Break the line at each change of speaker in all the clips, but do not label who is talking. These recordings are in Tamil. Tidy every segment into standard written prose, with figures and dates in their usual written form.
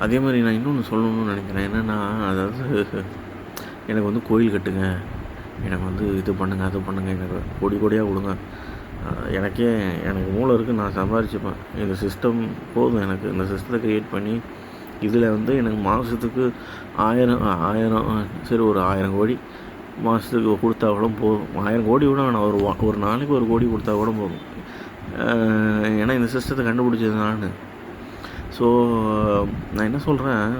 அதே மாதிரி நான் இன்னொன்று சொல்லணும்னு நினைக்கிறேன். என்னென்னா, அதாவது எனக்கு வந்து கோயில் கட்டுங்க, எனக்கு வந்து இது பண்ணுங்கள் அது பண்ணுங்கள், எனக்கு கோடி கோடியாக கொடுங்க, எனக்கு மூளை இருக்குது, நான் சம்பாரிச்சுப்பேன், இந்த சிஸ்டம் போதும், எனக்கு இந்த சிஸ்டத்தை க்ரியேட் பண்ணி இதில் வந்து எனக்கு மாதத்துக்கு 1000 சரி ஒரு 1000 கோடி மாதத்துக்கு கொடுத்தா கூட போதும். 1000 கோடி கூட வேணாம், ஒரு நாளைக்கு 1 கோடி கொடுத்தா கூட போதும். ஏன்னா இந்த சிஸ்டத்தை கண்டுபிடிச்சது நான். ஸோ நான் என்ன சொல்கிறேன்,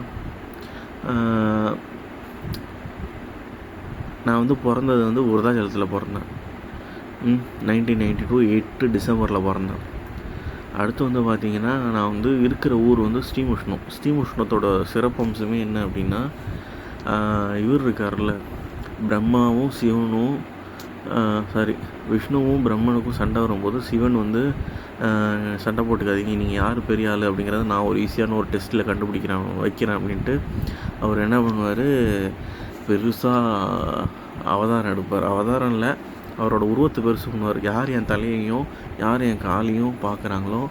நான் வந்து பிறந்தது வந்து விருதாச்சலத்தில் பிறந்தேன். 1992 8 டிசம்பரில் பிறந்தேன். அடுத்து வந்து பார்த்திங்கன்னா, நான் வந்து இருக்கிற ஊர் வந்து ஸ்ரீமுஷ்ணம். ஸ்ரீமுஷ்ணத்தோட சிறப்பம்சமே என்ன அப்படின்னா, இவர் இருக்கார்ல, பிரம்மாவும் சிவனும் விஷ்ணுவும் பிரம்மனுக்கும் சண்டை வரும்போது சிவன் வந்து சண்டை போட்டுக்காதீங்க, நீங்கள் யார் பெரிய ஆள் அப்படிங்கிறத நான் ஒரு ஈஸியான ஒரு டெஸ்ட்டில் வைக்கிறேன் அப்படின்ட்டு அவர் என்ன பண்ணுவார், பெருசாக அவதாரம் எடுப்பார். அவதாரம் இல்லை, அவரோட உருவத்தை பெருசு பண்ணுவார். யார் என் தலையையும் யார் என் காலையும் பார்க்குறாங்களோ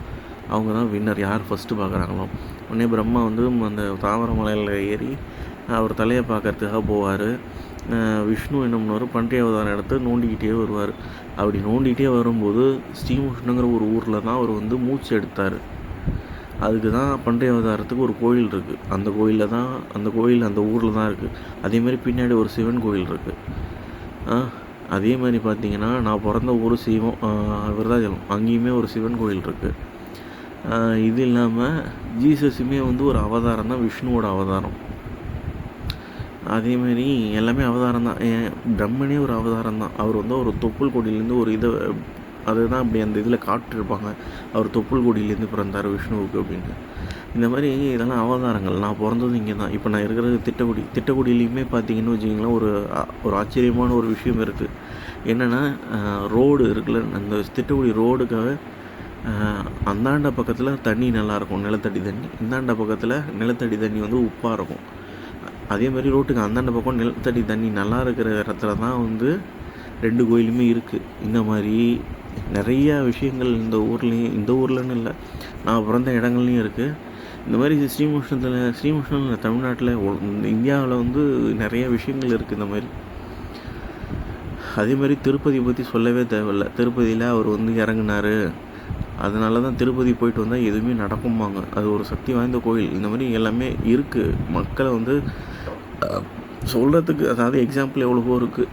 அவங்க தான் வின்னர், யார் ஃபஸ்ட்டு பார்க்குறாங்களோ. உடனே பிரம்மா வந்து அந்த தாமரமலையில் ஏறி அவர் தலையை பார்க்கறதுக்காக போவார். விஷ்ணு என்ன பண்ணுவார், பன்றிய அவதாரம் எடுத்து நோண்டிக்கிட்டே வருவார். அப்படி நோண்டிகிட்டே வரும்போது ஸ்ரீமுஷ்ணுங்கிற ஒரு ஊரில் தான் அவர் வந்து மூச்சு எடுத்தார். அதுக்கு தான் பன்றிய அவதாரத்துக்கு ஒரு கோயில் இருக்குது. அந்த கோயில் அந்த ஊரில் தான் இருக்குது. அதேமாதிரி பின்னாடி ஒரு சிவன் கோயில் இருக்குது. அதே மாதிரி பார்த்திங்கன்னா, நான் பிறந்த ஊர் விருதாச்சலம், அங்கேயுமே ஒரு சிவன் கோயில் இருக்குது. இது இல்லாமல் ஜீசஸுமே வந்து ஒரு அவதாரம் தான், விஷ்ணுவோட அவதாரம். அதேமாரி எல்லாமே அவதாரம் தான். பிரம்மனே ஒரு அவதாரம் தான். அவர் வந்து ஒரு தொப்புள் கொடியிலேருந்து ஒரு அதுதான் அப்படி அந்த இதில் காட்டிருப்பாங்க, அவர் தொப்புள் கொடியிலேருந்து பிறந்தார் விஷ்ணுவுக்கு அப்படின்னு. இந்த மாதிரி இதெல்லாம் அவதாரங்கள். நான் பிறந்தது இங்கே தான். இப்போ நான் இருக்கிறது திட்டக்குடியிலையுமே பார்த்தீங்கன்னு வச்சிங்களேன், ஒரு ஆச்சரியமான ஒரு விஷயம் இருக்குது. என்னென்னா, ரோடு இருக்குல்ல, அந்த திட்டக்குடி ரோடுக்காக அந்தாண்ட பக்கத்தில் தண்ணி நல்லாயிருக்கும், நிலத்தடி தண்ணி. இந்தாண்ட பக்கத்தில் நிலத்தடி தண்ணி வந்து உப்பாக இருக்கும். அதே மாதிரி ரோட்டுக்கு அந்தாண்ட பக்கம் நிலத்தடி தண்ணி நல்லா இருக்கிற இடத்துல தான் வந்து 2 கோயிலுமே இருக்குது. இந்த மாதிரி நிறையா விஷயங்கள் இந்த ஊர்லன்னு இல்லை, நான் பிறந்த இடங்கள்லையும் இருக்குது. இந்த மாதிரி ஸ்ரீமுஷ்ணத்தில் தமிழ்நாட்டில் இந்தியாவில் வந்து நிறைய விஷயங்கள் இருக்குது இந்த மாதிரி. அதே மாதிரி திருப்பதி பற்றி சொல்லவே தேவையில்லை. திருப்பதியில் அவர் வந்து இறங்குனார், அதனால தான் திருப்பதி போயிட்டு வந்தால் எதுவுமே நடக்கும்பாங்க. அது ஒரு சக்தி வாய்ந்த கோயில். இந்த மாதிரி எல்லாமே இருக்குது. மக்களை வந்து சொல்கிறதுக்கு, அதாவது எக்ஸாம்பிள் எவ்வளவோ இருக்குது.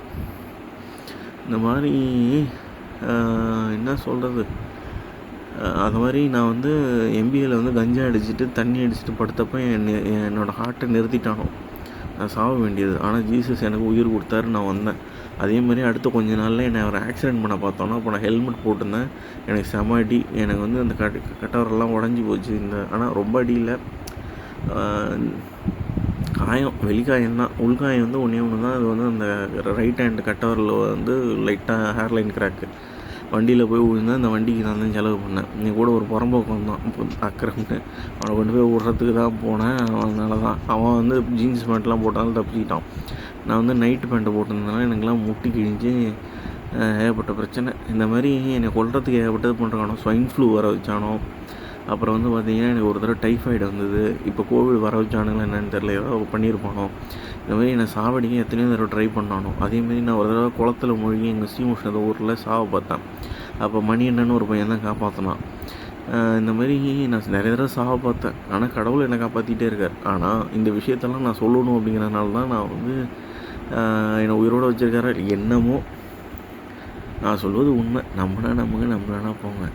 இந்த மாதிரி என்ன சொல்கிறது, அது மாதிரி நான் வந்து எம்பிஏவில் வந்து கஞ்சா அடிச்சுட்டு தண்ணி அடிச்சுட்டு படுத்தப்போ என்னோடய ஹார்ட்டை நிறுத்திட்டானோ, நான் சாக வேண்டியது. ஆனால் ஜீசஸ் எனக்கு உயிர் கொடுத்தாரு, நான் வந்தேன். அதே மாதிரி அடுத்த கொஞ்ச நாளில் என்னை ஒரு ஆக்சிடெண்ட் பண்ண பார்த்தோன்னா, அப்போ நான் ஹெல்மெட் போட்டிருந்தேன். எனக்கு செம அடி, எனக்கு வந்து அந்த கட்டவரெல்லாம் உடஞ்சி போச்சு. ஆனால் ரொம்ப அடி இல்லை, காயம், வெளிக்காயம் தான். உள்காயம் வந்து ஒன்று தான். அது வந்து அந்த ரைட் ஹேண்ட் கட்டவரில் வந்து லைட்டாக ஹேர்லைன் கிராக்கு. வண்டியில் போய் விழுந்தேன். அந்த வண்டிக்கு நான் தான் செலவு பண்ணேன். நீ கூட ஒரு புறம்போக்கு வந்தான், அக்கறைன்னு அவனை கொண்டு போய் விட்றதுக்கு தான் போனேன். அதனால தான் அவன் வந்து ஜீன்ஸ் பேண்ட்லாம் போட்டாலும் தப்பிச்சிக்கிட்டான். நான் வந்து நைட்டு பேண்ட்டை போட்டிருந்தேன்னா எனக்குலாம் முட்டி கிழிஞ்சு ஏகப்பட்ட பிரச்சனை. இந்த மாதிரி என்னை கொல்றதுக்கு ஏகப்பட்டது பண்ணுறானோ. ஸ்வைன் ஃப்ளூ வர வச்சானோ. அப்புறம் வந்து பார்த்திங்கன்னா, எனக்கு ஒரு தடவை டைஃபாய்டு வந்தது. இப்போ கோவிட் வர வச்சானுங்களா என்னென்னு தெரியல, ஏதோ பண்ணியிருப்பானோ. இந்த மாதிரி என்னை சாவடிக்க எத்தனையோ தடவை ட்ரை பண்ணானோ. அதேமாரி நான் ஒரு தடவை குளத்துல மூழ்கி எங்கள் ஸ்ரீமுஷ்ண ஊரில் சாவை பார்த்தேன். அப்போ மணி என்னன்னு ஒரு பையன் தான் காப்பாற்றினான். இந்த மாதிரி நான் நிறைய தடவை சாவை பார்த்தேன். ஆனால் கடவுள் என்னை காப்பாற்றிட்டே இருக்கார். ஆனால் இந்த விஷயத்தெல்லாம் நான் சொல்லணும் அப்படிங்கிறனால தான் நான் வந்து என்னை உயிரோடு வச்சுருக்காரு. என்னமோ நான் சொல்வது உண்மை. நம்பினா போங்க.